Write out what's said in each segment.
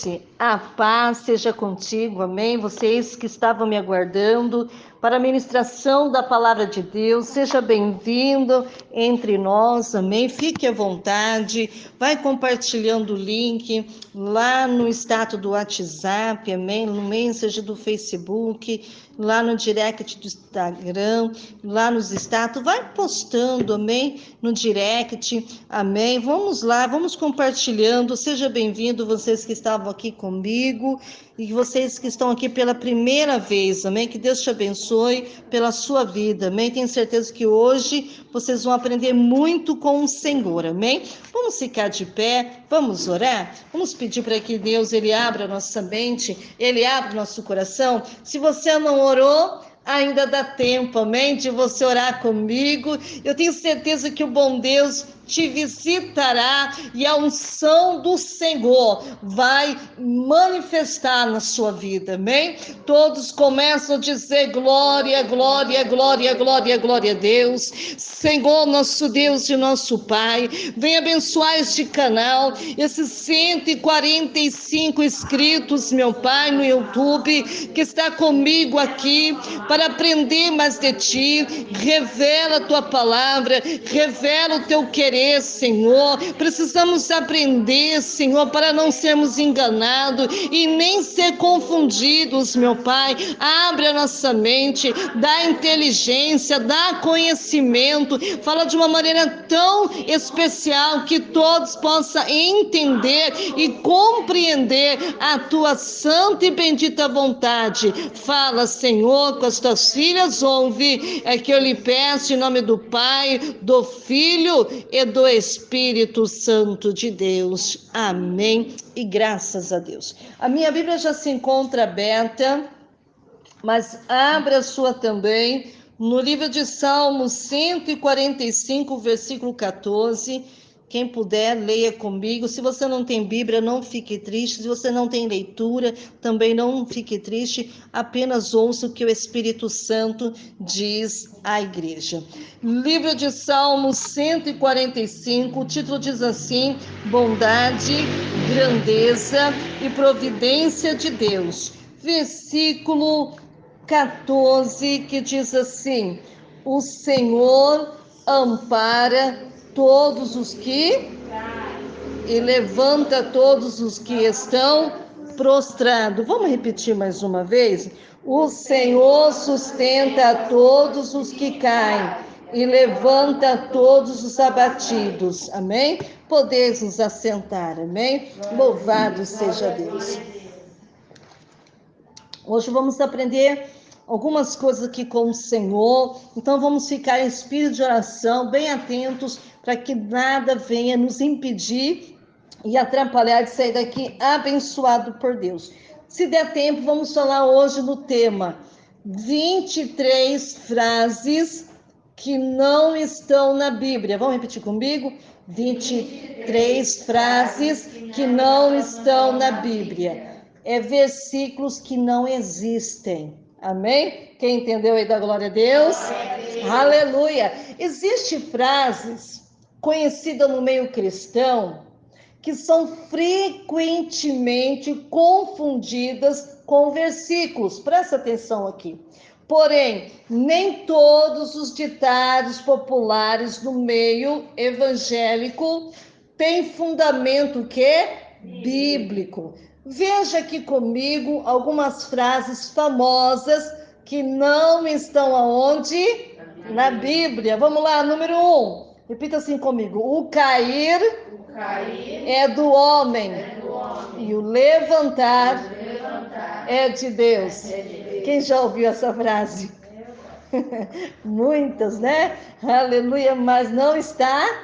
noite, a paz seja contigo, amém? Vocês que estavam me aguardando para a ministração da palavra de Deus, seja bem-vindo entre nós, amém? Fique à vontade, vai compartilhando o link lá no status do WhatsApp, amém? No Messenger do Facebook, lá no direct do Instagram, lá nos status, vai postando, amém? No direct, amém? Vamos lá, vamos compartilhando, seja bem-vindo vocês que estavam aqui comigo e vocês que estão aqui pela primeira vez, amém? Que Deus te abençoe pela sua vida, amém? Tenho certeza que hoje vocês vão aprender muito com o Senhor, amém? Vamos ficar de pé, vamos orar, vamos pedir para que Deus, Ele abra a nossa mente, Ele abra o nosso coração. Se você não orou, ainda dá tempo, amém? De você orar comigo. Eu tenho certeza que o bom Deus te visitará e a unção do Senhor vai manifestar na sua vida, amém? Todos começam a dizer glória, glória, glória, glória, glória a Deus. Senhor, nosso Deus e nosso Pai, vem abençoar este canal, esses 145 inscritos, meu Pai, no YouTube, que está comigo aqui para aprender mais de Ti. Revela a Tua palavra, revela o Teu querer, Senhor. Precisamos aprender, Senhor, para não sermos enganados e nem ser confundidos, meu Pai. Abre a nossa mente, dá inteligência, dá conhecimento, fala de uma maneira tão especial que todos possam entender e compreender a Tua santa e bendita vontade. Fala, Senhor, com as Tuas filhas, ouve, é que eu lhe peço em nome do Pai, do Filho e do Espírito Santo de Deus. Amém. E graças a Deus. A minha Bíblia já se encontra aberta, mas abra a sua também no livro de Salmos 145, versículo 14. Quem puder, leia comigo. Se você não tem Bíblia, não fique triste. Se você não tem leitura, também não fique triste. Apenas ouça o que o Espírito Santo diz à igreja. Livro de Salmos 145, o título diz assim: Bondade, grandeza e providência de Deus. Versículo 14, que diz assim: o Senhor ampara todos os que e levanta todos os que estão prostrados. Vamos repetir mais uma vez? O Senhor sustenta todos os que caem e levanta todos os abatidos. Amém? Podeis nos assentar, amém? Louvado seja Deus. Hoje vamos aprender algumas coisas aqui com o Senhor, então vamos ficar em espírito de oração, bem atentos, para que nada venha nos impedir e atrapalhar de sair daqui abençoado por Deus. Se der tempo, vamos falar hoje no tema 23 frases que não estão na Bíblia. Vamos repetir comigo? 23 frases que não estão na Bíblia. Versículos que não existem. Amém? Quem entendeu aí da glória a Deus? Aleluia! Existem frases conhecidas no meio cristão que são frequentemente confundidas com versículos. Presta atenção aqui. Porém, nem todos os ditados populares no meio evangélico têm fundamento bíblico. Veja aqui comigo algumas frases famosas que não estão aonde? Na Bíblia. Vamos lá, número 1. Repita assim comigo. O cair é do homem, e o levantar é de Deus. Quem já ouviu essa frase? Muitas, né? Aleluia, mas não está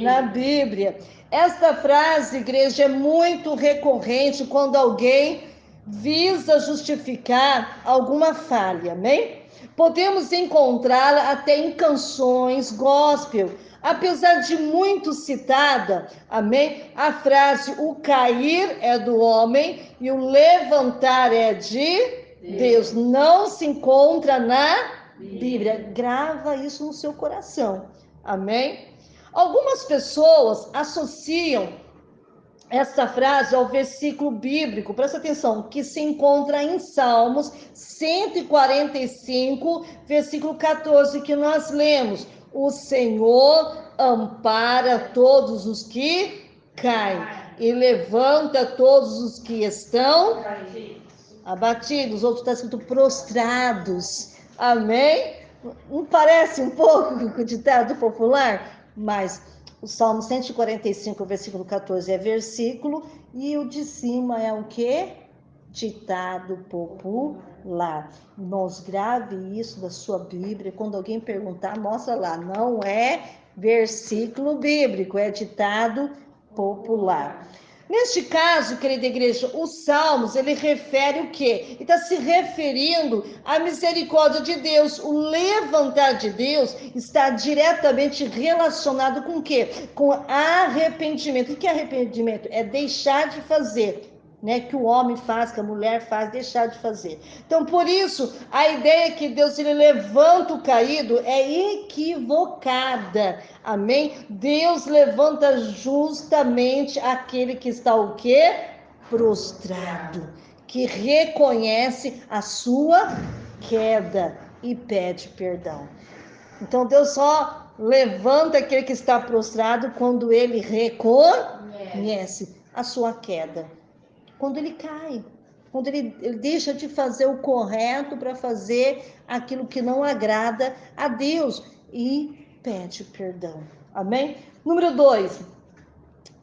na Bíblia. Esta frase, igreja, é muito recorrente quando alguém visa justificar alguma falha, amém? Podemos encontrá-la até em canções gospel, apesar de muito citada, amém? A frase, o cair é do homem e o levantar é de Deus, não se encontra na Bíblia. Grava isso no seu coração, amém? Algumas pessoas associam essa frase é o versículo bíblico, presta atenção, que se encontra em Salmos 145, versículo 14, que nós lemos: o Senhor ampara todos os que caem e levanta todos os que estão abatidos. Outro está escrito prostrados. Amém? Não parece um pouco com o ditado popular? Mas o Salmo 145, versículo 14 é versículo, e o de cima é o quê? Ditado popular. Nos grave isso da sua Bíblia. Quando alguém perguntar, mostra lá. Não é versículo bíblico, é ditado popular. Neste caso, querida igreja, os Salmos, ele refere o quê? Ele está se referindo à misericórdia de Deus. O levantar de Deus está diretamente relacionado com o quê? Com arrependimento. O que é arrependimento? É deixar de fazer, né, que o homem faz, que a mulher faz, deixar de fazer. Então, por isso, a ideia que Deus ele levanta o caído é equivocada. Amém? Deus levanta justamente aquele que está o quê? Prostrado, que reconhece a sua queda e pede perdão. Então, Deus só levanta aquele que está prostrado quando ele reconhece a sua queda. Quando ele cai, quando ele deixa de fazer o correto para fazer aquilo que não agrada a Deus e pede perdão. Amém? Número 2.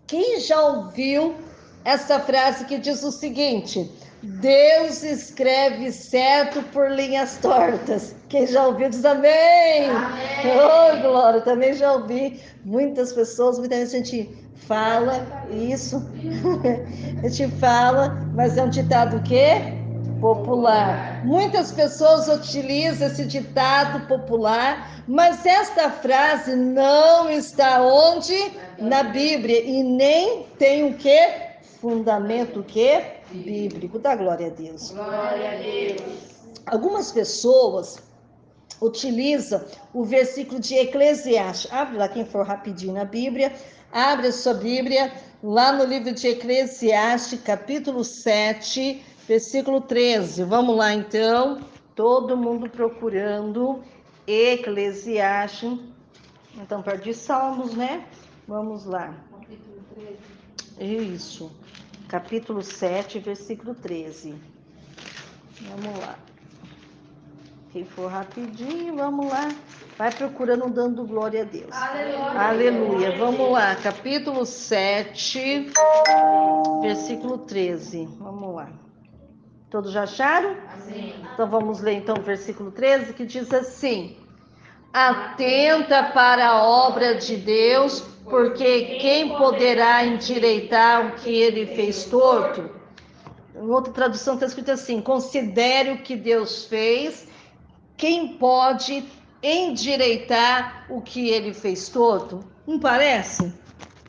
Quem já ouviu essa frase que diz o seguinte: Deus escreve certo por linhas tortas? Quem já ouviu diz amém. Oh, glória, também já ouvi. Muitas pessoas, muitas vezes a gente fala isso, a gente fala, mas é um ditado o quê? Popular. Muitas pessoas utilizam esse ditado popular, mas esta frase não está onde? Na Bíblia, e nem tem o quê? Fundamento o quê? Bíblico. Dá glória a Deus. Glória a Deus. Algumas pessoas utilizam o versículo de Eclesiastes. Abre lá, quem for rapidinho na Bíblia, abre a sua Bíblia, lá no livro de Eclesiastes, capítulo 7, versículo 13. Vamos lá, então. Todo mundo procurando Eclesiastes. Então, perdi Salmos, né? Vamos lá. Capítulo 13. Isso. Capítulo 7, versículo 13. Vamos lá. Quem for rapidinho, vamos lá. Vai procurando, dando glória a Deus. Aleluia. Aleluia. Vamos lá. Capítulo 7, versículo 13. Vamos lá. Todos já acharam? Sim. Então vamos ler então o versículo 13, que diz assim: atenta para a obra de Deus, porque quem poderá endireitar o que ele fez torto? Em outra tradução está escrito assim: considere o que Deus fez, quem pode endireitar o que ele fez torto? Não parece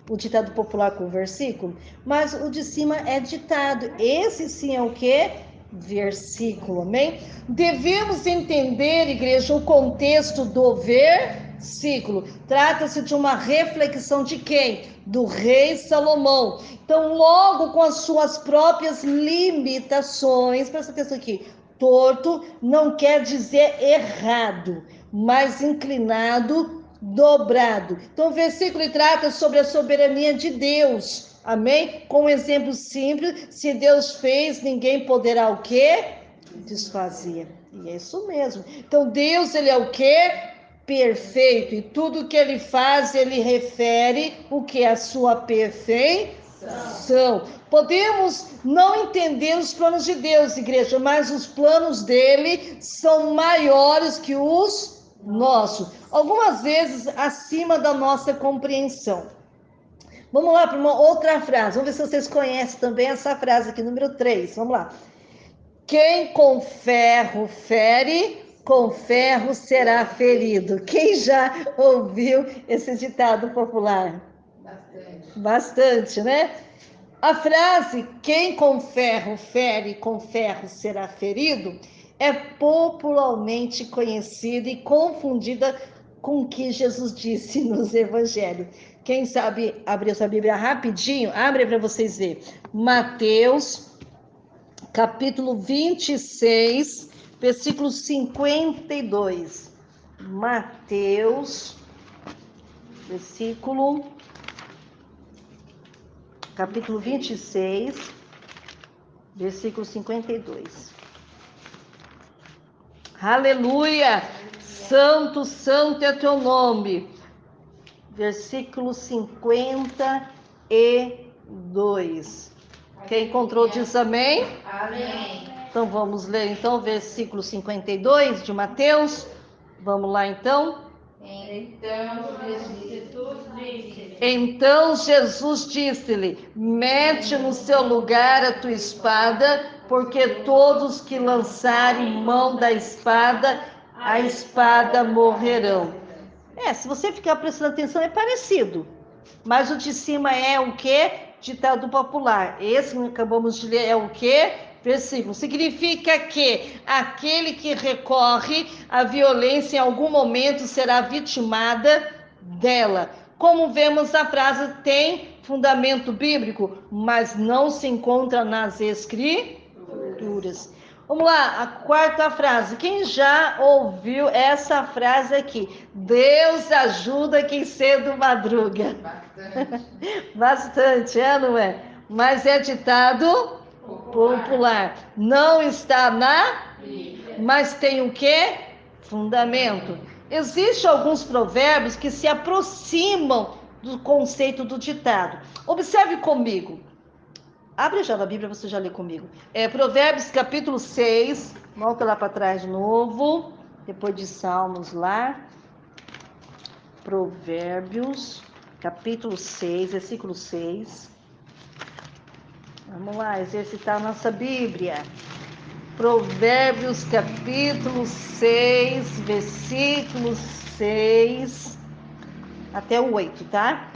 o ditado popular com o versículo? Mas o de cima é ditado. Esse sim é o quê? Versículo, amém? Devemos entender, igreja, o contexto do versículo. Trata-se de uma reflexão de quem? Do rei Salomão. Então, logo com as suas próprias limitações, presta atenção aqui, torto não quer dizer errado, mas inclinado, dobrado. Então, o versículo trata sobre a soberania de Deus. Amém? Com um exemplo simples, se Deus fez, ninguém poderá o quê? Desfazer. E é isso mesmo. Então, Deus, ele é o quê? Perfeito. E tudo que ele faz, ele refere o que? A sua perfeição. Podemos não entender os planos de Deus, igreja, mas os planos dele são maiores que os nossos. Algumas vezes acima da nossa compreensão. Vamos lá para uma outra frase. Vamos ver se vocês conhecem também essa frase aqui, número 3. Vamos lá. Quem com ferro fere, com ferro será ferido. Quem já ouviu esse ditado popular? Bastante, né? A frase, quem com ferro fere, com ferro será ferido, é popularmente conhecida e confundida com o que Jesus disse nos evangelhos. Quem sabe abrir essa Bíblia rapidinho? Abre para vocês verem. Mateus, capítulo 26, versículo 52. Mateus, capítulo 26, versículo 52. Aleluia! Santo, santo é teu nome. Versículo 52. Quem encontrou diz amém? Amém. Então vamos ler então o versículo 52 de Mateus. Vamos lá então. Então Jesus disse-lhe: mete no seu lugar a tua espada, porque todos que lançarem mão da espada, a espada morrerão. Se você ficar prestando atenção, é parecido. Mas o de cima é o quê? Ditado popular. Esse que acabamos de ler é o quê? Versículo. Significa que aquele que recorre à violência em algum momento será vitimada dela. Como vemos, a frase tem fundamento bíblico, mas não se encontra nas escrituras. Vamos lá, a quarta frase. Quem já ouviu essa frase aqui? Deus ajuda quem cedo madruga. Bastante, não é? Mas é ditado popular. Não está na Bíblia. Mas tem o quê? Fundamento. Existem alguns provérbios que se aproximam do conceito do ditado. Observe comigo. Abre já na Bíblia, você já lê comigo. Provérbios capítulo 6. Volta lá para trás de novo. Depois de Salmos lá. Provérbios capítulo 6, versículo 6. Vamos lá, exercitar a nossa Bíblia. Provérbios capítulo 6, versículo 6 até o 8, tá?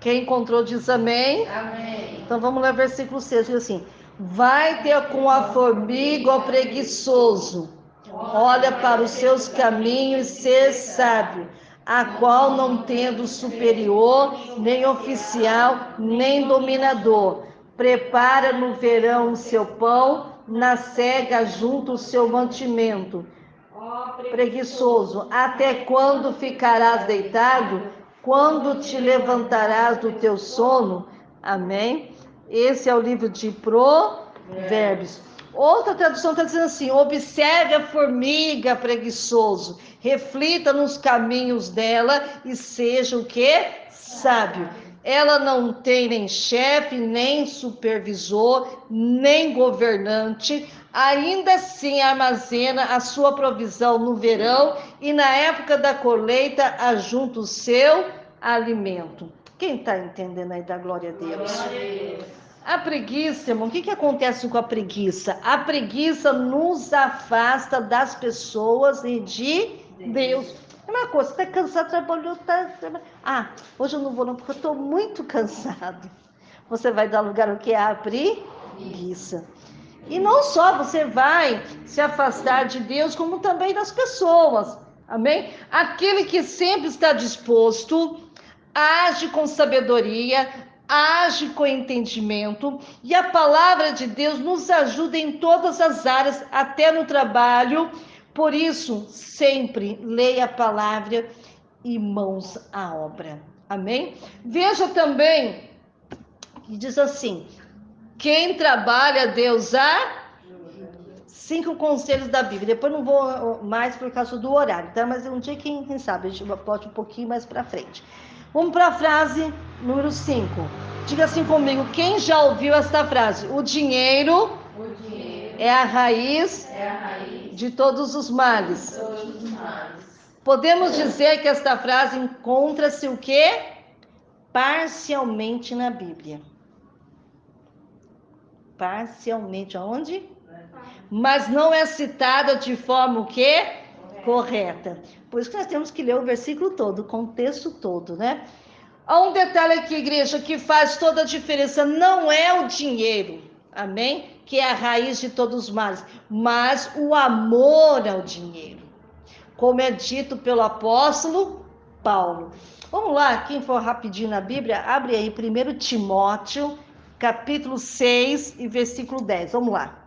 Quem encontrou diz amém? Amém. Então vamos ler versículo 6, diz assim: vai ter com a formiga o preguiçoso, olha para os seus caminhos e ser sábio, a qual não tendo superior, nem oficial, nem dominador, prepara no verão o seu pão, na cega junto o seu mantimento. Preguiçoso, até quando ficarás deitado? Quando te levantarás do teu sono? Amém? Esse é o livro de Provérbios. Outra tradução está dizendo assim: observe a formiga, preguiçoso, reflita nos caminhos dela e seja o quê? Sábio. Ela não tem nem chefe, nem supervisor, nem governante, ainda assim armazena a sua provisão no verão e na época da colheita ajunta o seu alimento. Quem está entendendo aí da glória a Deus? A preguiça, irmão, o que acontece com a preguiça? A preguiça nos afasta das pessoas e de Deus. É uma coisa, você está cansado, trabalhou, hoje eu não vou não, porque eu estou muito cansado. Você vai dar lugar ao que? A preguiça. E não só você vai se afastar de Deus, como também das pessoas. Amém? Aquele que sempre está disposto, age com sabedoria, age com entendimento, e a palavra de Deus nos ajuda em todas as áreas, até no trabalho. Por isso, sempre leia a palavra e mãos à obra. Amém? Veja também que diz assim: quem trabalha, Deus há 5 conselhos da Bíblia. Depois não vou mais por causa do horário, tá? Mas um dia, quem sabe, a gente pode um pouquinho mais para frente. Vamos para a frase número 5. Diga assim comigo: quem já ouviu esta frase? O dinheiro é a raiz de todos os males. Podemos dizer que esta frase encontra-se o quê? Parcialmente na Bíblia. Parcialmente aonde? Mas não é citada de forma o quê? Correta. Por isso que nós temos que ler o versículo todo, o contexto todo, né? Há um detalhe aqui, igreja, que faz toda a diferença. Não é o dinheiro, amém? Que é a raiz de todos os males, mas o amor ao dinheiro. como é dito pelo apóstolo Paulo. Vamos lá, quem for rapidinho na Bíblia, abre aí 1 Timóteo, capítulo 6 e versículo 10. Vamos lá.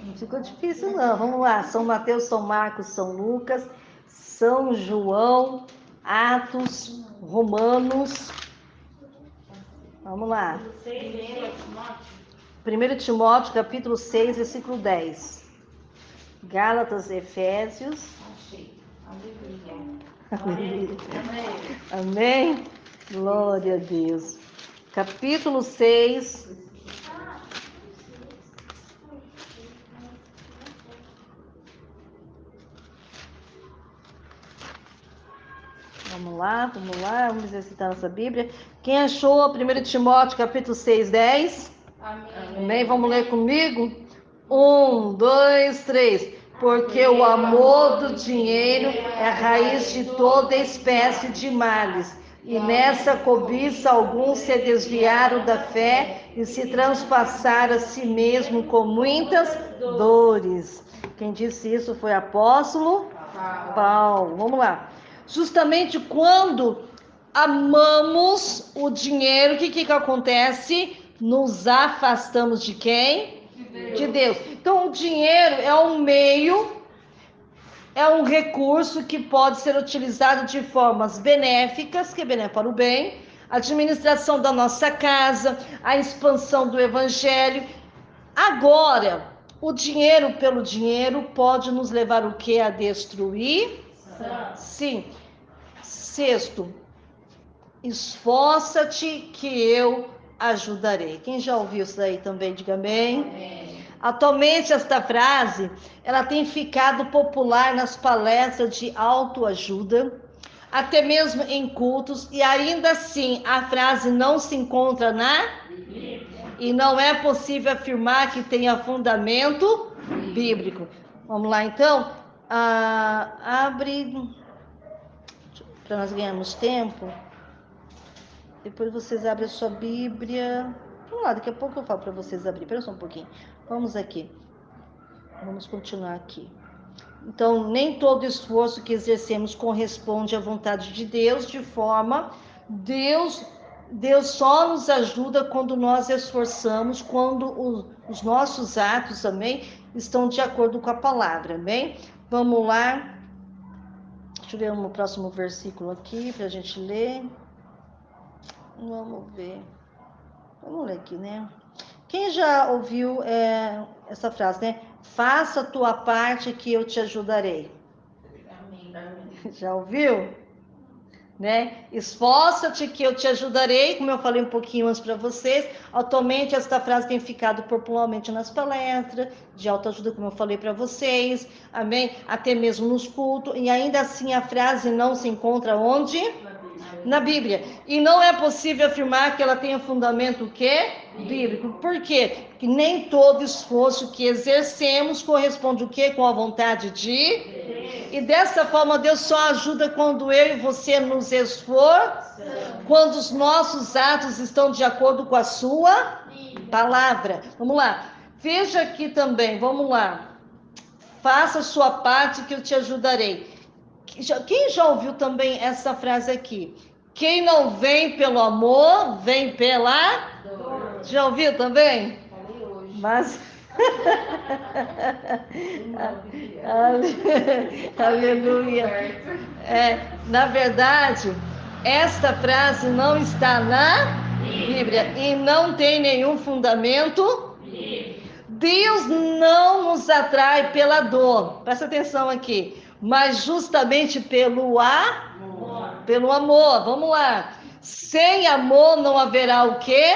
Não ficou difícil não, vamos lá. São Mateus, São Marcos, São Lucas, São João, Atos, Romanos. Vamos lá. 1 Timóteo, capítulo 6, versículo 10. Gálatas, Efésios. Aleluia. Amém. Glória a Deus. Capítulo 6. Vamos lá, vamos exercitar nossa Bíblia. Quem achou 1 Timóteo, capítulo 6, 10? Amém. Vamos ler comigo? 1, 2, 3. Porque o amor do dinheiro é a raiz de toda espécie de males. E nessa cobiça alguns se desviaram da fé e se transpassaram a si mesmo com muitas dores. Quem disse isso foi o apóstolo Paulo. Vamos lá. Justamente quando amamos o dinheiro, o que acontece? Nos afastamos de quem? De Deus. Então, o dinheiro é um meio, é um recurso que pode ser utilizado de formas benéficas, que é benéfico para o bem, a administração da nossa casa, a expansão do evangelho. Agora, o dinheiro pelo dinheiro pode nos levar o quê? A destruir? Sim. Sexto, esforça-te que eu ajudarei. Quem já ouviu isso daí também, diga amém. Amém. Atualmente esta frase, ela tem ficado popular nas palestras de autoajuda, até mesmo em cultos, e ainda assim a frase não se encontra na Bíblia. E não é possível afirmar que tenha fundamento bíblico. Vamos lá então, abre para nós ganharmos tempo. Depois vocês abrem a sua Bíblia. Vamos lá, daqui a pouco eu falo para vocês abrir. Espera só um pouquinho. Vamos aqui. Vamos continuar aqui. Então, nem todo esforço que exercemos corresponde à vontade de Deus, de forma Deus só nos ajuda quando nós esforçamos, quando os nossos atos também estão de acordo com a palavra, amém? Vamos lá. Deixa eu ler um próximo versículo aqui para a gente ler. Vamos ver. Vamos ler aqui, né? Quem já ouviu essa frase, né? Faça a tua parte que eu te ajudarei. Amém. Já ouviu? Né? Esforça-te que eu te ajudarei, como eu falei um pouquinho antes para vocês. Atualmente esta frase tem ficado popularmente nas palestras de autoajuda, como eu falei para vocês, amém? Até mesmo nos cultos, e ainda assim a frase não se encontra onde? Na Bíblia. E não é possível afirmar que ela tenha fundamento o quê? Bíblico. Por quê? Porque nem todo esforço que exercemos corresponde o quê? Com a vontade de... E dessa forma Deus só ajuda quando eu e você nos esforçamos, quando os nossos atos estão de acordo com a sua palavra. Vamos lá. Veja aqui também, vamos lá. Faça a sua parte que eu te ajudarei. Quem já ouviu também essa frase aqui? Quem não vem pelo amor, vem pela dor. Já ouviu também? Falei hoje. Mas... Aleluia. Na verdade, esta frase não está na Bíblia e não tem nenhum fundamento. Deus não nos atrai pela dor. Presta atenção aqui. Mas justamente pelo amor. Vamos lá. Sem amor não haverá o quê?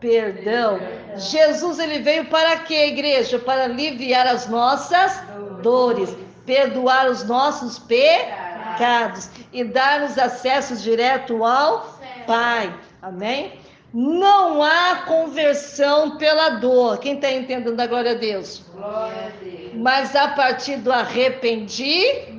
Perdão. Jesus, ele veio para quê, igreja? Para aliviar as nossas dores, perdoar os nossos pecados e dar-nos acesso direto ao Pai. Amém? Não há conversão pela dor. Quem está entendendo da glória a Deus? Glória a Deus. Mas a partir do arrependimento,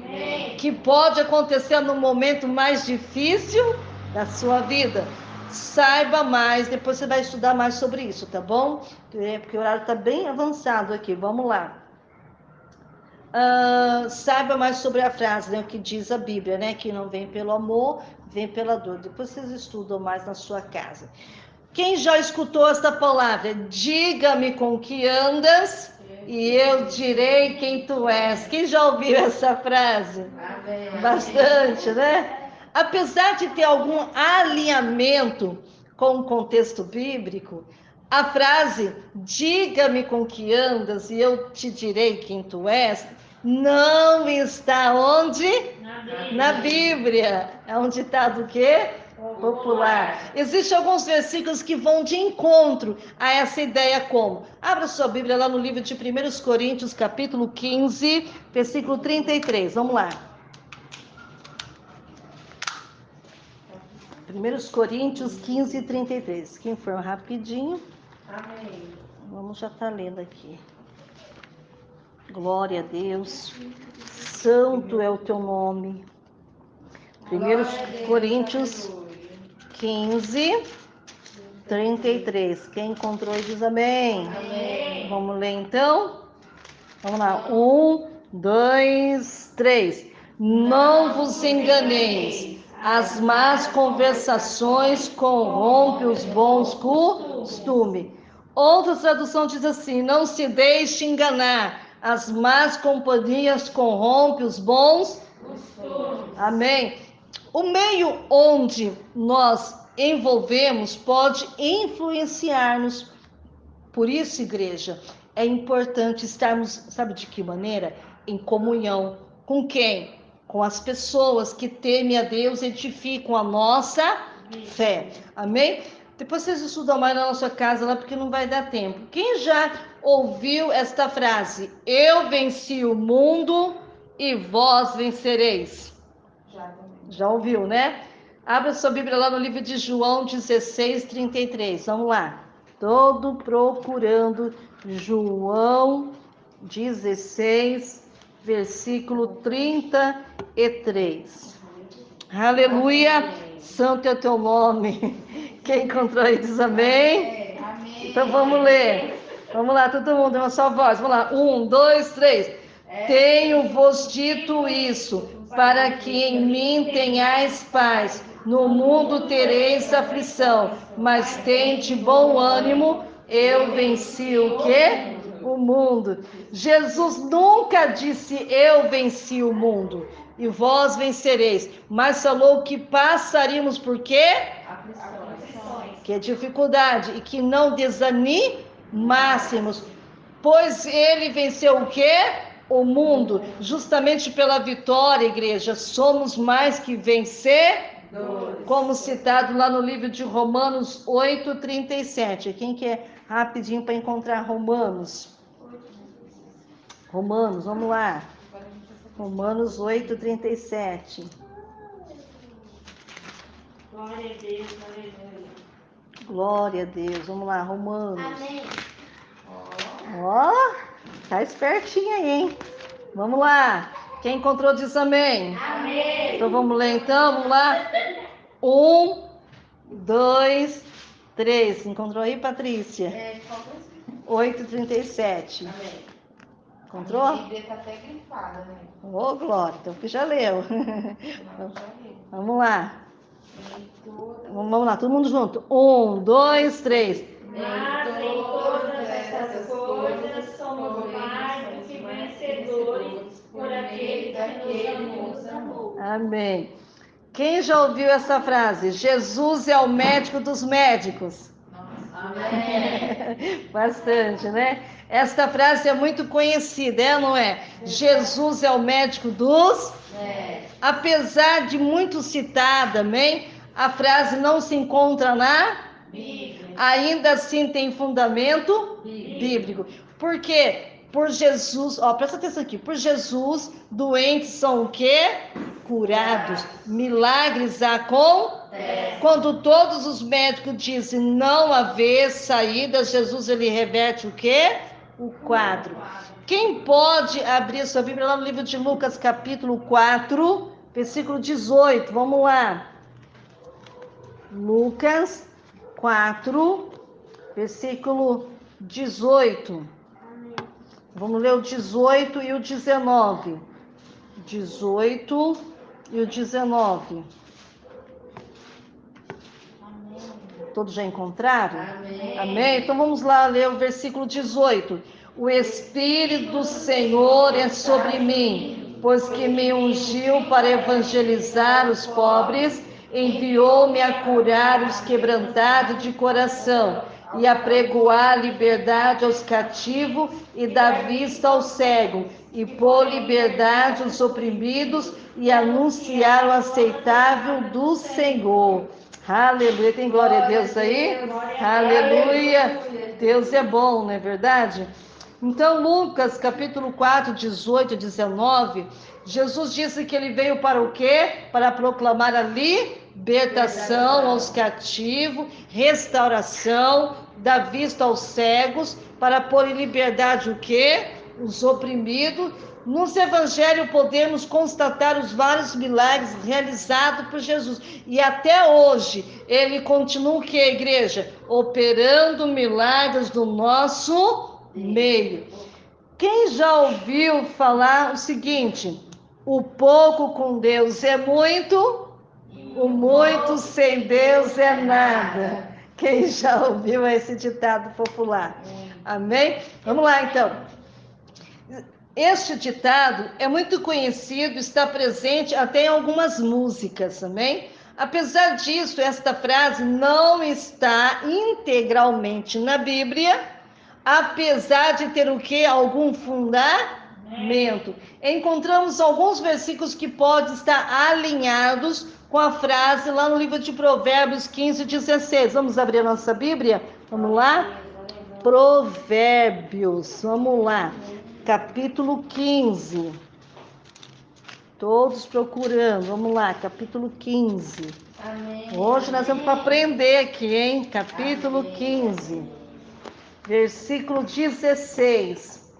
que pode acontecer no momento mais difícil da sua vida. Saiba mais, depois você vai estudar mais sobre isso, tá bom? Porque o horário está bem avançado aqui, vamos lá. saiba mais sobre a frase, né? O que diz a Bíblia, né? Que não vem pelo amor, vem pela dor. Depois vocês estudam mais na sua casa. Quem já escutou esta palavra? Diga-me com que andas e eu direi quem tu és. Quem já ouviu essa frase? Amém. Bastante, né? Apesar de ter algum alinhamento com o contexto bíblico, a frase diga-me com que andas e eu te direi quem tu és, não está onde? Na Bíblia. É um ditado o quê? Popular. Existem alguns versículos que vão de encontro a essa ideia como? Abra sua Bíblia lá no livro de 1 Coríntios, capítulo 15, versículo 33. Vamos lá. 1 Coríntios 15, 33. Quem for rapidinho. Amém. Vamos já estar lendo aqui. Glória a Deus. Santo é o teu nome. 1 Coríntios 15, 33. Quem encontrou diz amém. Amém. Vamos ler então? Vamos lá. 1, 2, 3. Não vos enganeis. As más conversações corrompem os bons costumes. Outra tradução diz assim: não se deixe enganar. As más companhias corrompem os bons costumes. Amém. O meio onde nós envolvemos pode influenciar-nos. Por isso, igreja, é importante estarmos, sabe de que maneira? Em comunhão. Com quem? Com as pessoas que temem a Deus e edificam a nossa fé. Amém? Depois vocês estudam mais na nossa casa lá, porque não vai dar tempo. Quem já ouviu esta frase? Eu venci o mundo e vós vencereis. Já ouviu, né? Abra sua Bíblia lá no livro de João 16, 33. Vamos lá. Todo procurando João 16, versículo 33. Aleluia. Santo é o teu nome. Quem encontrou aí diz amém. Amém. Então vamos ler. Vamos lá, todo mundo, uma só voz. Vamos lá. 1, 2, 3. Tenho-vos dito isso, para que em mim tenhais paz. No mundo tereis aflição, mas tende bom ânimo. Eu venci o quê? O mundo. Jesus nunca disse eu venci o mundo e vós vencereis, mas falou que passaríamos por quê? Aflições. Que é dificuldade e que não desanimássemos, pois ele venceu o quê? O mundo, justamente pela vitória, igreja, somos mais que vencedores, como citado lá no livro de Romanos 8, 37. Quem quer rapidinho para encontrar Romanos? Romanos, vamos lá. Romanos 8, 37. Glória a Deus, aleluia. Glória a Deus, vamos lá, Romanos. Amém. Ó, tá espertinho aí, hein? Vamos lá. Quem encontrou diz amém. Amém. Então vamos ler então, vamos lá. 1, 2, 3. Encontrou aí, Patrícia? Qual que é esse? 8, 37. Amém. Encontrou? A Bíblia está até grifada, né? Ô, Glória, então que já leu. Não, já li. Vamos lá. Todas. Vamos lá, todo mundo junto. 1, 2, 3. Mas em todas essas coisas somos mais do que vencedores por aquele que nos amou. Amém. Quem já ouviu essa frase? Jesus é o médico dos médicos. Amém. Bastante, né? Esta frase é muito conhecida, é ou não é? Jesus é o médico dos... Apesar de muito citada, amém? A frase não se encontra na... Bíblia. Ainda assim tem fundamento bíblico. Por quê? Por Jesus, ó, presta atenção aqui. Por Jesus, doentes são o quê? Curados. Milagres acontecem. Quando todos os médicos dizem não haver saída, Jesus ele reverte o quê? O quadro. Quem pode abrir sua Bíblia lá no livro de Lucas, capítulo 4, versículo 18. Vamos lá. Lucas 4, versículo 18. Vamos ler o 18 e o 19. 18 e o 19. Todos já encontraram? Amém. Então vamos lá ler o versículo 18. O Espírito do Senhor é sobre mim, pois que me ungiu para evangelizar os pobres, enviou-me a curar os quebrantados de coração e a pregoar liberdade aos cativos e dar vista ao cego, e pôr liberdade aos oprimidos e anunciar o aceitável do Senhor. Aleluia, tem glória a Deus aí? Aleluia, Deus é bom, não é verdade? Então, Lucas, capítulo 4, 18 e 19, Jesus disse que ele veio para o quê? Para proclamar a libertação aos cativos, restauração, dar vista aos cegos, para pôr em liberdade o quê? Os oprimidos. Nos evangelhos podemos constatar os vários milagres realizados por Jesus. E até hoje, ele continua o que, igreja? Operando milagres no nosso meio. Quem já ouviu falar o seguinte: o pouco com Deus é muito, o muito sem Deus é nada. Quem já ouviu esse ditado popular? Amém? Vamos lá, então. Este ditado é muito conhecido, está presente até em algumas músicas, amém? Apesar disso, esta frase não está integralmente na Bíblia, apesar de ter o quê? Algum fundamento. Encontramos alguns versículos que podem estar alinhados com a frase lá no livro de Provérbios 15, 16. Vamos abrir a nossa Bíblia? Vamos lá? Provérbios, vamos lá. Capítulo 15. Todos procurando. Vamos lá, capítulo 15. Amém. Hoje nós vamos aprender aqui, hein? Capítulo 15. Versículo 16.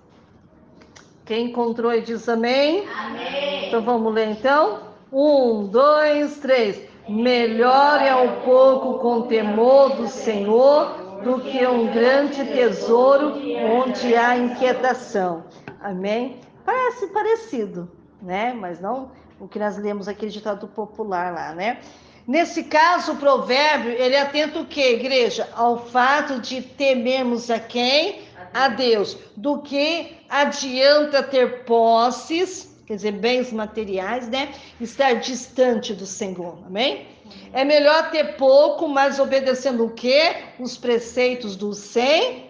Quem encontrou e diz amém? Amém. Então vamos ler então? 1, 2, 3. Melhor é o pouco com temor do Senhor do que um grande tesouro onde há inquietação. Amém? Parece parecido, né? Mas não o que nós lemos aqui, ditado popular lá, né? Nesse caso, o provérbio, ele atenta o quê, igreja? Ao fato de temermos a quem? A Deus. Do que adianta ter posses, quer dizer, bens materiais, né? Estar distante do Senhor, amém? É melhor ter pouco, mas obedecendo o quê? Os preceitos do Senhor,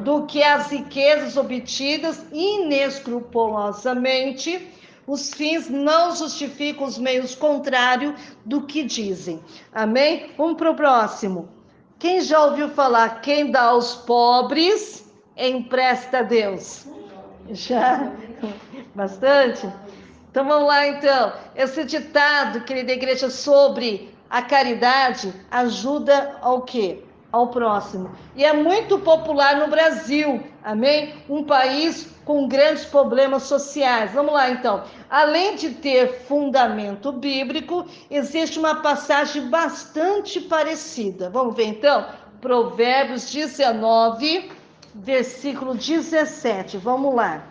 do que as riquezas obtidas inescrupulosamente. Os fins não justificam os meios contrários do que dizem. Amém? Vamos para o próximo. Quem já ouviu falar, quem dá aos pobres, empresta a Deus? Já? Bastante? Então vamos lá então. Esse ditado, querida igreja, sobre a caridade ajuda ao quê? Ao próximo. E é muito popular no Brasil, amém? Um país com grandes problemas sociais. Vamos lá então. Além de ter fundamento bíblico, existe uma passagem bastante parecida. Vamos ver então? Provérbios 19, versículo 17. Vamos lá.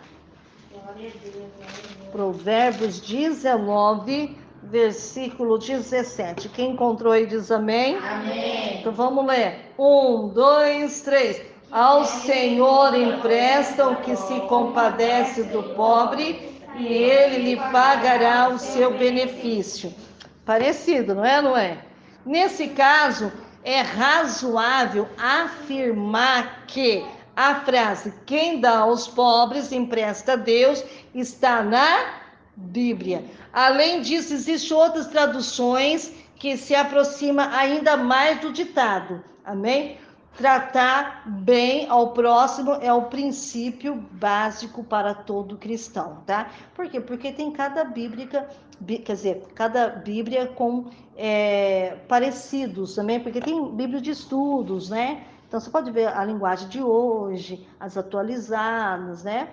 Provérbios 19, versículo 17. Quem encontrou aí diz amém? Amém. Então vamos ler. 1, 2, 3. Ao Senhor empresta o que se compadece do pobre, e ele lhe pagará o seu benefício. Parecido, não é? Não é? Nesse caso, é razoável afirmar que a frase quem dá aos pobres empresta a Deus está na Bíblia. Além disso, existem outras traduções que se aproximam ainda mais do ditado. Amém? Tratar bem ao próximo é o princípio básico para todo cristão, tá? Por quê? Porque tem cada cada Bíblia com parecidos também, porque tem Bíblia de estudos, né? Então, você pode ver a linguagem de hoje, as atualizadas, né?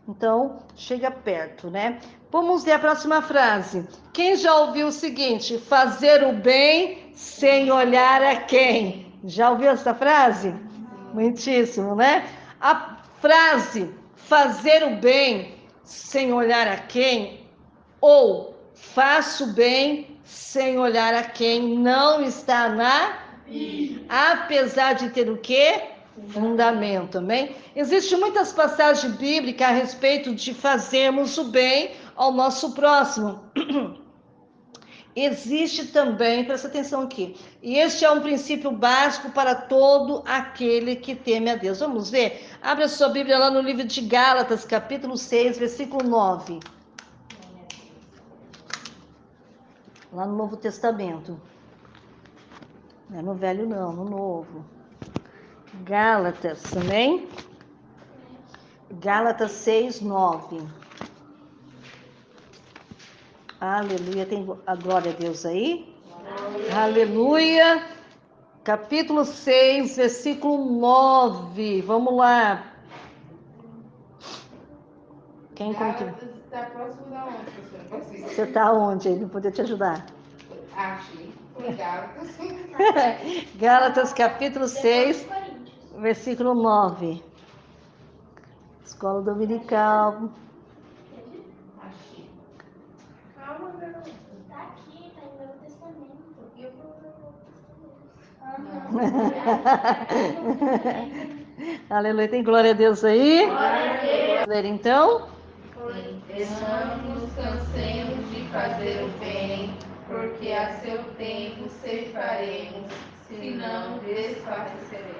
Então, chega perto, né? Vamos ler a próxima frase. Quem já ouviu o seguinte? Fazer o bem sem olhar a quem? Já ouviu essa frase? Muitíssimo, né? A frase fazer o bem sem olhar a quem, ou faço o bem sem olhar a quem, não está na Bíblia. Apesar de ter o quê? Fundamento, amém? Existem muitas passagens bíblicas a respeito de fazermos o bem ao nosso próximo. Existe também, presta atenção aqui, e este é um princípio básico para todo aquele que teme a Deus. Vamos ver? Abre a sua Bíblia lá no livro de Gálatas, capítulo 6, versículo 9. Lá no Novo Testamento. Não é no Velho não, no Novo. Gálatas, amém? Gálatas 6, 9. Aleluia, tem a glória a Deus aí? Aleluia. Capítulo 6, versículo 9. Vamos lá. Quem encontrou? Está próximo da onde, professora? Você está onde aí? Não poder te ajudar. Achei. Foi Gálatas. Gálatas, capítulo 6, versículo 9. Escola dominical. Achei. Calma, garota. Tá aqui, tá em Novo Testamento. Eu vou. Aleluia, tem glória a Deus aí? Glória a Deus. Ler então. Não nos cansemos de fazer o bem, porque a seu tempo ceifaremos, se não desfaleceremos.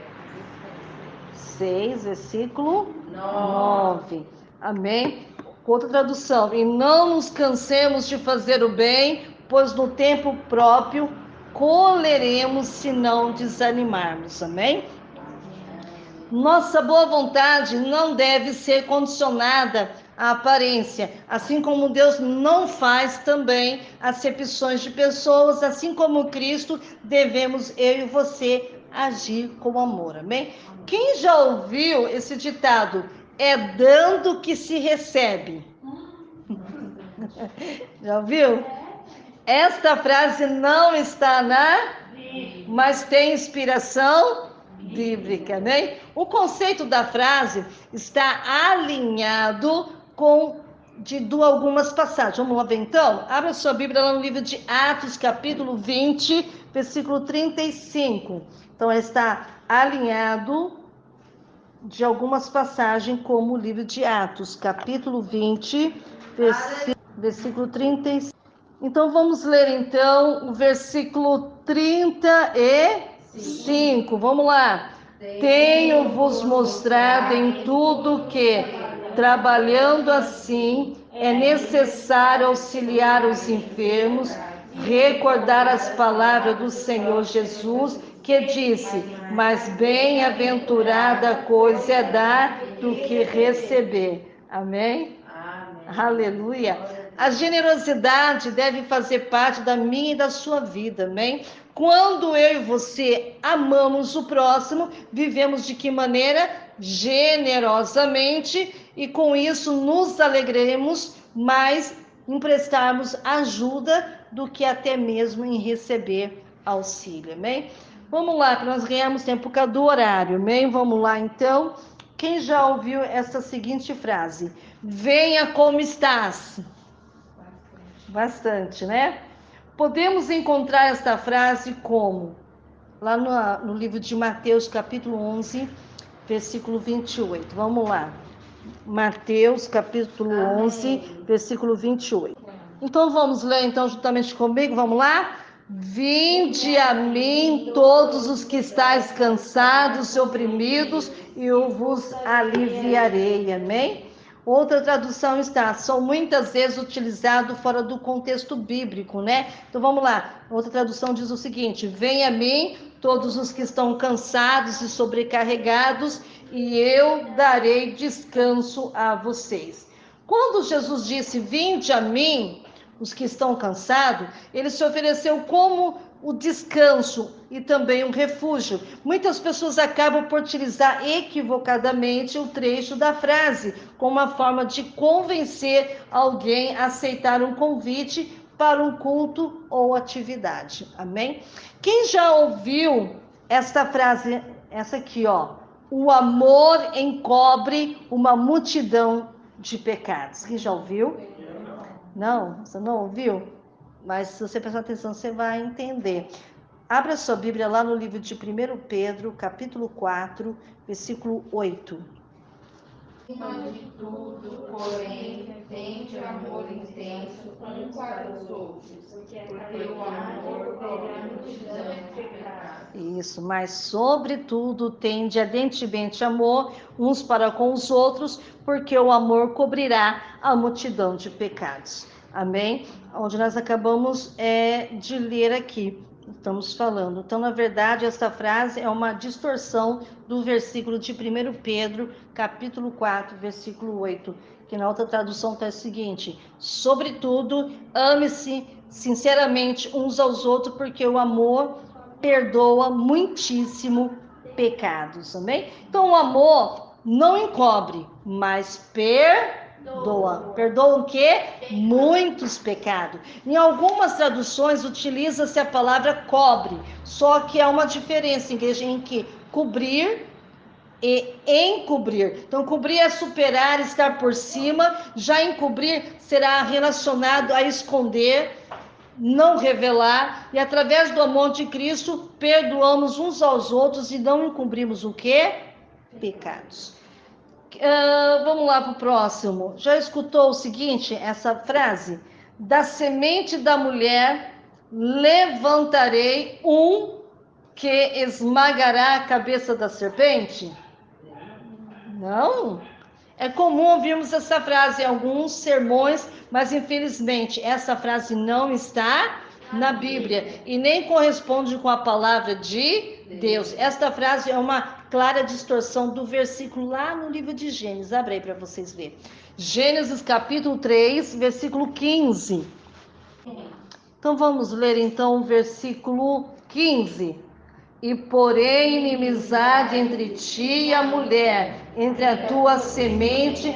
6, versículo 9. 9. Amém? Outra tradução. E não nos cansemos de fazer o bem, pois no tempo próprio colheremos se não desanimarmos. Amém? Nossa boa vontade não deve ser condicionada à aparência, assim como Deus não faz também acepções de pessoas, assim como Cristo, devemos eu e você agir com amor, amém? Quem já ouviu esse ditado? É dando que se recebe. Já ouviu? Esta frase não está na Bíblia, mas tem inspiração bíblica, né? O conceito da frase está alinhado com algumas passagens. Vamos lá ver então? Abra sua Bíblia lá no livro de Atos, capítulo 20, versículo 35. Então, está alinhado de algumas passagens, como o livro de Atos, capítulo 20, versículo 35. Então, vamos ler, então, o versículo 35. Vamos lá. Tenho-vos mostrado em tudo que, trabalhando assim, é necessário auxiliar os enfermos, recordar as palavras do Senhor Jesus, que disse, mas bem-aventurada coisa é dar do que receber. Amém? Amém. Aleluia. A generosidade deve fazer parte da minha e da sua vida, amém? Quando eu e você amamos o próximo, vivemos de que maneira? Generosamente, e com isso nos alegremos mais em prestarmos ajuda do que até mesmo em receber auxílio, amém? Vamos lá, que nós ganhamos tempo por causa do horário, amém? Vamos lá, então. Quem já ouviu essa seguinte frase? Venha como estás. Bastante, né? Podemos encontrar esta frase como? Lá no livro de Mateus, capítulo 11, versículo 28. Vamos lá. Mateus, capítulo 11, versículo 28. Então, vamos ler, então, juntamente comigo. Vamos lá? Vinde a mim todos os que estáis cansados e oprimidos, e eu vos aliviarei. Amém? Outra tradução está, são muitas vezes utilizado fora do contexto bíblico, né? Então vamos lá. Outra tradução diz o seguinte: venha a mim todos os que estão cansados e sobrecarregados, e eu darei descanso a vocês. Quando Jesus disse, vinde a mim, os que estão cansados, ele se ofereceu como o descanso e também um refúgio. Muitas pessoas acabam por utilizar equivocadamente o trecho da frase como uma forma de convencer alguém a aceitar um convite para um culto ou atividade. Amém? Quem já ouviu esta frase, essa aqui, ó? o amor encobre uma multidão de pecados. Quem já ouviu? Não? Você não ouviu? Mas se você prestar atenção, você vai entender. Abra sua Bíblia lá no livro de 1 Pedro, capítulo 4, versículo 8. Acima de tudo, porém, tende amor intenso uns para os outros, porque o amor cobre a multidão de pecados. Isso, mas sobretudo tende ardentemente amor uns para com os outros, porque o amor cobrirá a multidão de pecados. Amém? Onde nós acabamos de ler aqui, estamos falando. Então, na verdade, essa frase é uma distorção do versículo de 1 Pedro, capítulo 4, versículo 8, que na outra tradução está o seguinte: sobretudo, ame-se sinceramente uns aos outros, porque o amor perdoa muitíssimo pecados, amém? Então o amor não encobre, mas perdoa. Perdoa o quê? Muitos pecados. Em algumas traduções utiliza-se a palavra cobre, só que há uma diferença, igreja, em que cobrir e encobrir. Então, cobrir é superar, estar por cima, já encobrir será relacionado a esconder, não revelar, e através do amor de Cristo, perdoamos uns aos outros e não encobrimos o quê? Pecados. Vamos lá para o próximo. Já escutou o seguinte, essa frase? Da semente da mulher levantarei um que esmagará a cabeça da serpente? Não? É comum ouvirmos essa frase em alguns sermões, mas infelizmente essa frase não está na Bíblia e nem corresponde com a palavra de Deus. Esta frase é uma clara distorção do versículo lá no livro de Gênesis. Abre aí para vocês verem. Gênesis capítulo 3, versículo 15. Então vamos ler então o versículo 15. E porém inimizade entre ti e a mulher, entre a tua semente,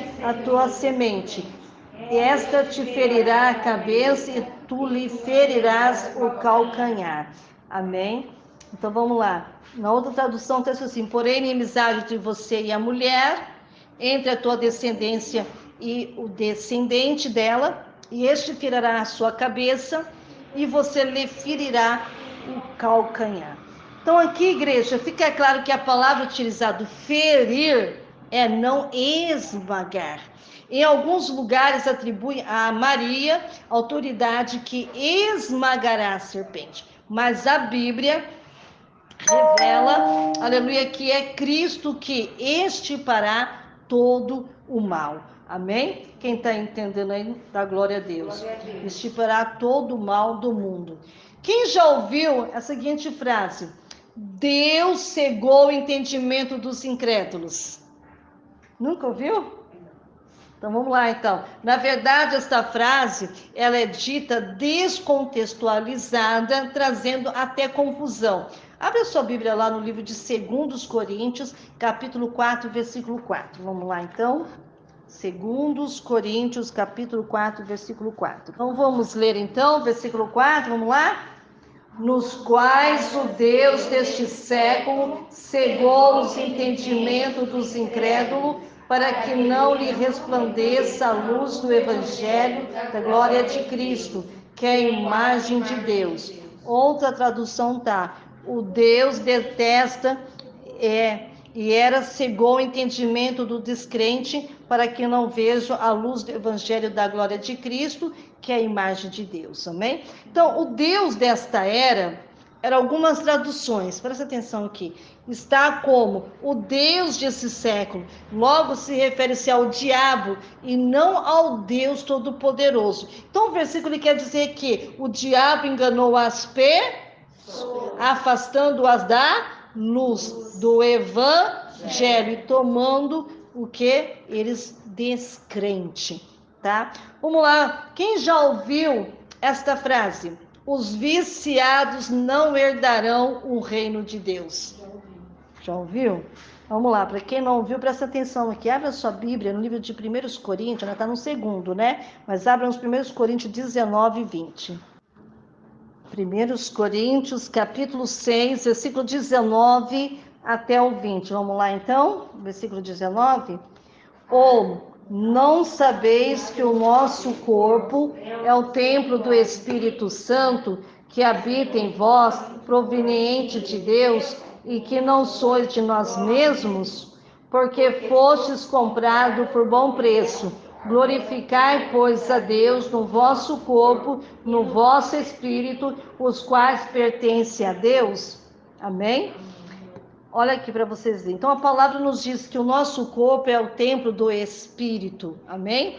e esta te ferirá a cabeça e tu lhe ferirás o calcanhar. Amém? Então vamos lá. Na outra tradução está assim: porém inimizade entre você e a mulher, entre a tua descendência e o descendente dela, e este ferirá a sua cabeça e você lhe ferirá o calcanhar. Então aqui, igreja, fica claro que a palavra utilizada, ferir, é não esmagar. Em alguns lugares atribui a Maria autoridade que esmagará a serpente. Mas a Bíblia revela, aleluia, que é Cristo que extirpará todo o mal. Amém? Quem está entendendo aí, dá glória a Deus. Extirpará todo o mal do mundo. Quem já ouviu a seguinte frase? Deus cegou o entendimento dos incrédulos. Nunca ouviu? Então vamos lá então. Na verdade, esta frase, ela é dita descontextualizada, trazendo até confusão. Abre a sua Bíblia lá no livro de 2 Coríntios, capítulo 4, versículo 4. Vamos lá então. 2 Coríntios, capítulo 4, versículo 4. Então vamos ler então, versículo 4, vamos lá? Nos quais o Deus deste século cegou os entendimentos dos incrédulos, para que não lhe resplandeça a luz do Evangelho da glória de Cristo, que é a imagem de Deus. Outra tradução tá: o Deus detesta e cegou o entendimento do descrente, para que não veja a luz do Evangelho da glória de Cristo, que é a imagem de Deus, amém? Então, o Deus desta era algumas traduções, presta atenção aqui, está como o Deus desse século, logo se refere-se ao diabo e não ao Deus Todo-Poderoso. Então, o versículo quer dizer que o diabo enganou as pessoas, afastando-as da luz do Evangelho e tomando o que? Eles descrente, tá? Vamos lá, quem já ouviu esta frase? Os viciados não herdarão o reino de Deus. Já ouviu? Vamos lá, para quem não ouviu, presta atenção aqui. Abra a sua Bíblia no livro de 1 Coríntios, está no segundo, né? Mas abra nos 1 Coríntios 19 e 20. 1 Coríntios, capítulo 6, versículo 19, até o 20. Vamos lá então, versículo 19. Ou não sabeis que o nosso corpo é o templo do Espírito Santo que habita em vós, proveniente de Deus, e que não sois de nós mesmos? Porque fostes comprado por bom preço. Glorificai, pois, a Deus no vosso corpo, no vosso espírito, os quais pertencem a Deus. Amém? Olha aqui para vocês verem. Então a palavra nos diz que o nosso corpo é o templo do Espírito. Amém?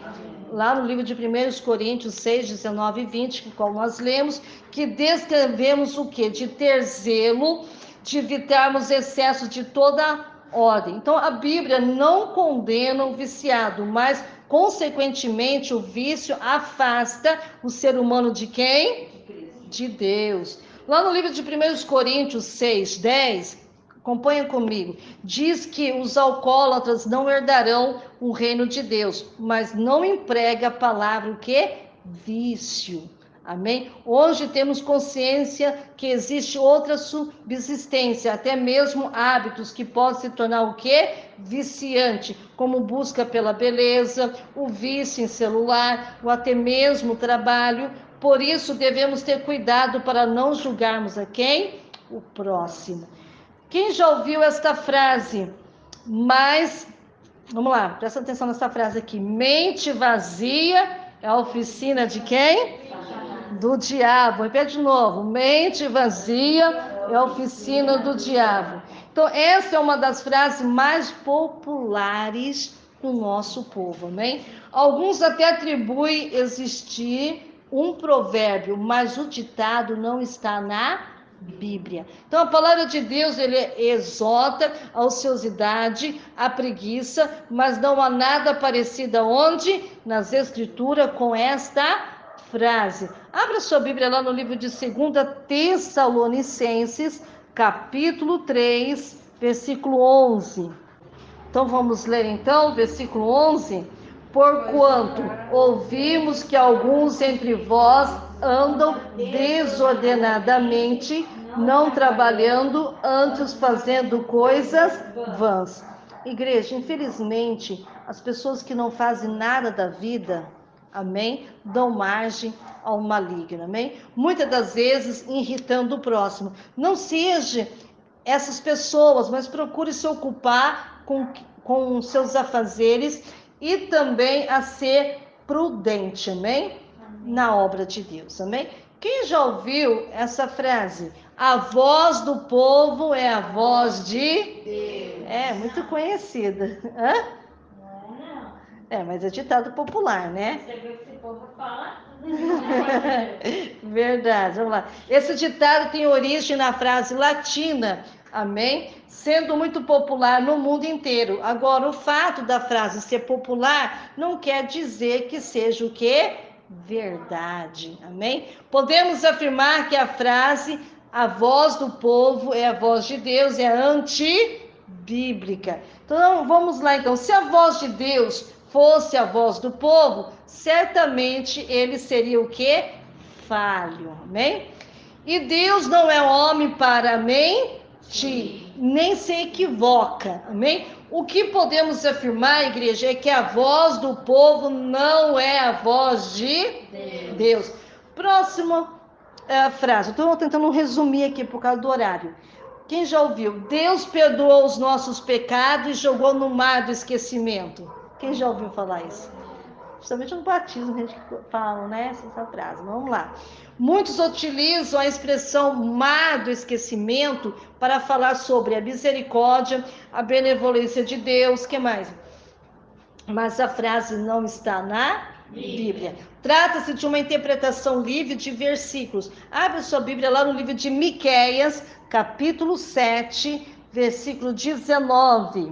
Lá no livro de 1 Coríntios 6, 19 e 20, que qual nós lemos, que descrevemos o quê? De ter zelo, de evitarmos excessos de toda ordem. Então a Bíblia não condena o viciado, mas consequentemente o vício afasta o ser humano de quem? De Deus. Lá no livro de 1 Coríntios 6, 10, acompanha comigo. Diz que os alcoólatras não herdarão o reino de Deus, mas não emprega a palavra o quê? Vício. Amém? Hoje temos consciência que existe outra subsistência, até mesmo hábitos que podem se tornar o quê? Viciante, como busca pela beleza, o vício em celular, ou até mesmo trabalho. Por isso devemos ter cuidado para não julgarmos a quem? O próximo. Quem já ouviu esta frase? Mas, vamos lá, presta atenção nessa frase aqui. Mente vazia é a oficina de quem? Do diabo. Repete de novo. Mente vazia é a oficina do diabo. Então, essa é uma das frases mais populares do nosso povo, amém? Alguns até atribuem existir um provérbio, mas o ditado não está na Bíblia. Então a palavra de Deus, ele exorta a ociosidade, a preguiça, mas não há nada parecido onde? Nas escrituras com esta frase. Abra sua Bíblia lá no livro de 2 Tessalonicenses, capítulo 3, versículo 11. Então vamos ler então, versículo 11. Porquanto ouvimos que alguns entre vós andam desordenadamente, não trabalhando, antes fazendo coisas vãs. Igreja, infelizmente, as pessoas que não fazem nada da vida, amém, dão margem ao maligno, amém? Muitas das vezes irritando o próximo. Não seja essas pessoas, mas procure se ocupar com seus afazeres e também a ser prudente, amém? Na obra de Deus, amém? Quem já ouviu essa frase? A voz do povo é a voz de Deus. É, muito conhecida. Hã? Não. É, mas é ditado popular, né? Você viu que esse povo fala? Verdade, vamos lá. Esse ditado tem origem na frase latina, amém? Sendo muito popular no mundo inteiro. Agora, o fato da frase ser popular não quer dizer que seja o quê? Verdade, amém? Podemos afirmar que a frase, a voz do povo é a voz de Deus, é antibíblica. Então, vamos lá então. Se a voz de Deus fosse a voz do povo, certamente ele seria o quê? Falho, amém? E Deus não é homem para mentir, nem se equivoca, amém? O que podemos afirmar, igreja, é que a voz do povo não é a voz de Deus. Próxima frase, estou tentando resumir aqui por causa do horário. Quem já ouviu? Deus perdoou os nossos pecados e jogou no mar do esquecimento. Quem já ouviu falar isso? Principalmente no batismo, a gente fala, né? Essa frase. Vamos lá. Muitos utilizam a expressão mar do esquecimento para falar sobre a misericórdia, a benevolência de Deus. O que mais? Mas a frase não está na Bíblia. Trata-se de uma interpretação livre de versículos. Abre sua Bíblia lá no livro de Miqueias, capítulo 7, versículo 19.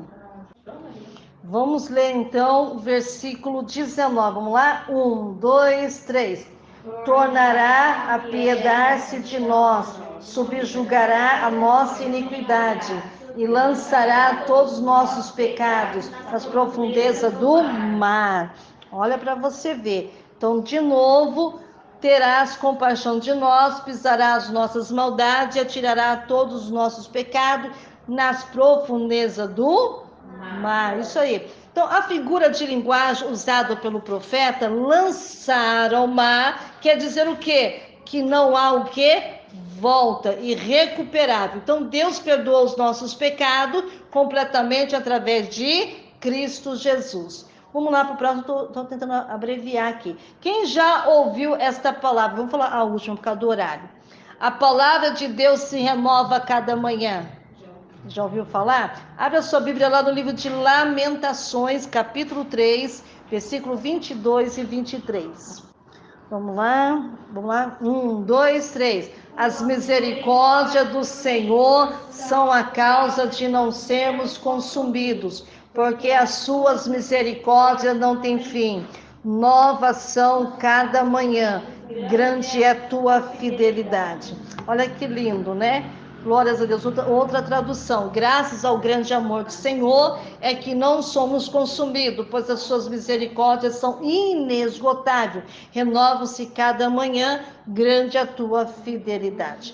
Vamos ler então o versículo 19. Vamos lá? 1, 2, 3. Tornará a piedade-se de nós, subjugará a nossa iniquidade e lançará todos os nossos pecados nas profundezas do mar. Olha para você ver. Então, de novo, terás compaixão de nós, pisará as nossas maldades e atirará todos os nossos pecados nas profundezas do mar. Isso aí. Então, a figura de linguagem usada pelo profeta, lançar ao mar, quer dizer o quê? Que não há o quê? Volta, irrecuperável. Então, Deus perdoa os nossos pecados completamente através de Cristo Jesus. Vamos lá para o próximo, estou tentando abreviar aqui. Quem já ouviu esta palavra? Vamos falar a última por causa do horário. A palavra de Deus se renova a cada manhã. Já ouviu falar? Abre a sua Bíblia lá no livro de Lamentações, capítulo 3, versículo 22 e 23. Vamos lá, vamos lá. 1, 2, 3. As misericórdias do Senhor são a causa de não sermos consumidos, porque as suas misericórdias não têm fim. Novas são cada manhã, grande é tua fidelidade. Olha que lindo, né? Glórias a Deus. Outra tradução. Graças ao grande amor do Senhor é que não somos consumidos, pois as suas misericórdias são inesgotáveis. Renovam-se cada manhã, grande a tua fidelidade.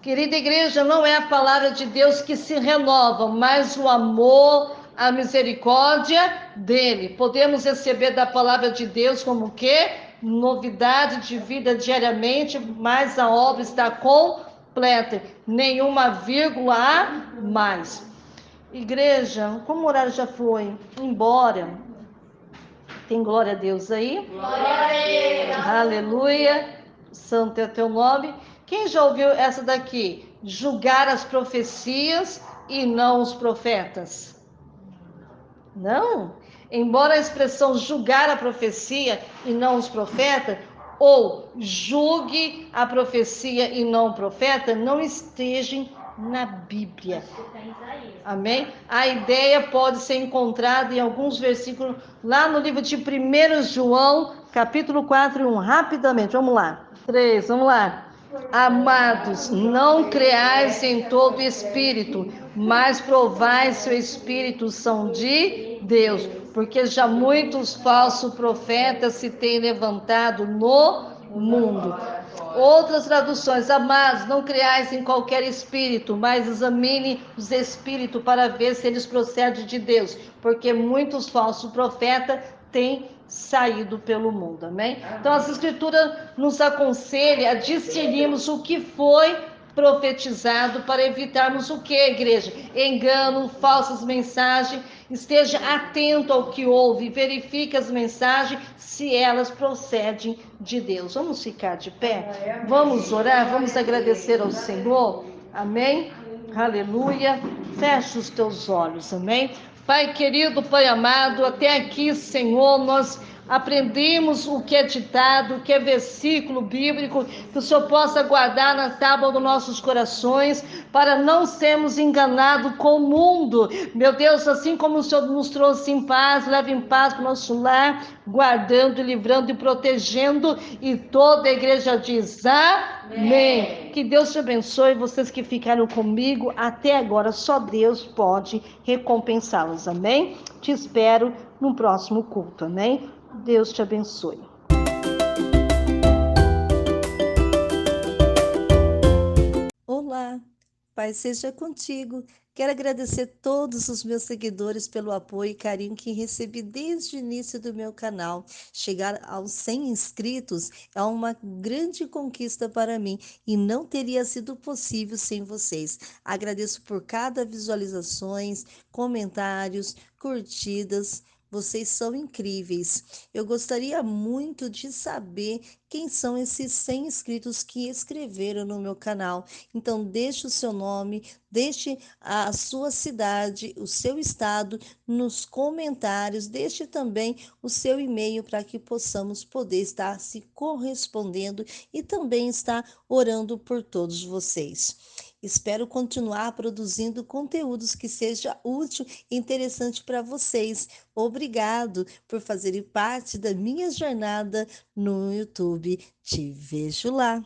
Querida igreja, não é a palavra de Deus que se renova, mas o amor, a misericórdia dele. Podemos receber da palavra de Deus como o quê? Novidade de vida diariamente, mas a obra está completa, nenhuma vírgula a mais. Igreja, como o horário já foi embora, tem glória a Deus aí? Glória a Deus. Aleluia, santo é teu nome. Quem já ouviu essa daqui? Julgar as profecias e não os profetas. Não? Embora a expressão julgar a profecia e não os profetas, ou julgue a profecia e não o profeta, não estejam na Bíblia. Amém? A ideia pode ser encontrada em alguns versículos lá no livro de 1 João, capítulo 4 1. Rapidamente, vamos lá. 3, vamos lá. Amados, não creais em todo espírito, mas provai se o espírito são de Deus, porque já muitos falsos profetas se têm levantado no mundo. Outras traduções: amados, não creais em qualquer espírito, mas examine os espíritos para ver se eles procedem de Deus, porque muitos falsos profetas têm saído pelo mundo, amém? Então as escrituras nos aconselham a discernirmos o que foi profetizado para evitarmos o que, igreja? Engano, falsas mensagens. Esteja atento ao que ouve, verifique as mensagens, se elas procedem de Deus. Vamos ficar de pé? Vamos orar? Vamos agradecer ao Senhor? Amém? Aleluia. Feche os teus olhos, amém? Pai querido, Pai amado, até aqui, Senhor, nós aprendemos o que é ditado, o que é versículo bíblico, que o Senhor possa guardar na tábua dos nossos corações, para não sermos enganados com o mundo. Meu Deus, assim como o Senhor nos trouxe em paz, leve em paz para o nosso lar, guardando, livrando e protegendo, e toda a igreja diz amém. Que Deus te abençoe, vocês que ficaram comigo até agora, só Deus pode recompensá-los, amém? Te espero no próximo culto, amém? Deus te abençoe. Olá, Pai seja contigo. Quero agradecer todos os meus seguidores pelo apoio e carinho que recebi desde o início do meu canal. Chegar aos 100 inscritos é uma grande conquista para mim e não teria sido possível sem vocês. Agradeço por cada visualizações, comentários, curtidas. Vocês são incríveis. Eu gostaria muito de saber quem são esses 100 inscritos que escreveram no meu canal. Então, deixe o seu nome, deixe a sua cidade, o seu estado nos comentários, deixe também o seu e-mail para que possamos poder estar se correspondendo e também estar orando por todos vocês. Espero continuar produzindo conteúdos que seja útil e interessante para vocês. Obrigado por fazerem parte da minha jornada no YouTube. Te vejo lá.